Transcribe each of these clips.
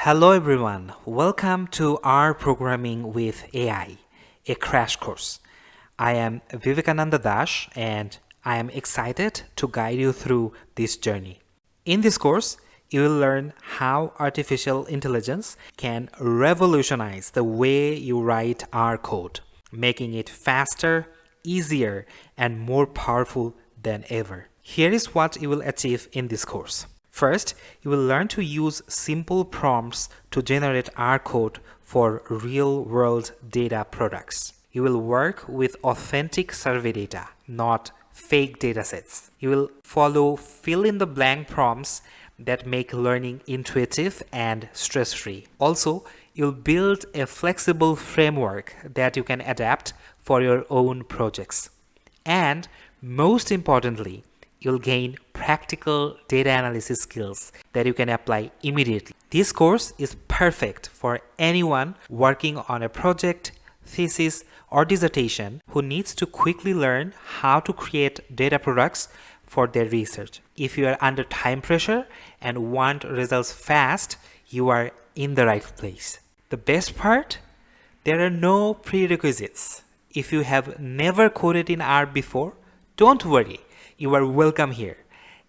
Hello everyone, welcome to our Programming with AI, a crash course. I am Vivekananda Dash and I am excited to guide you through this journey. In this course, you will learn how artificial intelligence can revolutionize the way you write R code, making it faster, easier, and more powerful than ever. Here is what you will achieve in this course. First, you will learn to use simple prompts to generate R code for real-world data products. You will work with authentic survey data, not fake datasets. You will follow fill-in-the-blank prompts that make learning intuitive and stress-free. Also, you'll build a flexible framework that you can adapt for your own projects. And most importantly, you'll gain practical data analysis skills that you can apply immediately. This course is perfect for anyone working on a project, thesis, or dissertation who needs to quickly learn how to create data products for their research. If you are under time pressure and want results fast, you are in the right place. The best part? There are no prerequisites. If you have never coded in R before, don't worry. You are welcome here.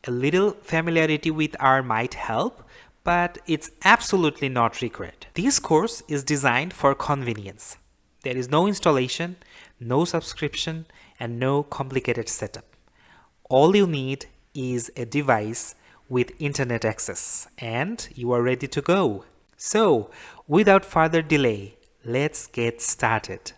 A little familiarity with R might help, but it's absolutely not required. This course is designed for convenience. There is no installation, no subscription, and no complicated setup. All you need is a device with internet access, and you are ready to go. So, without further delay, let's get started.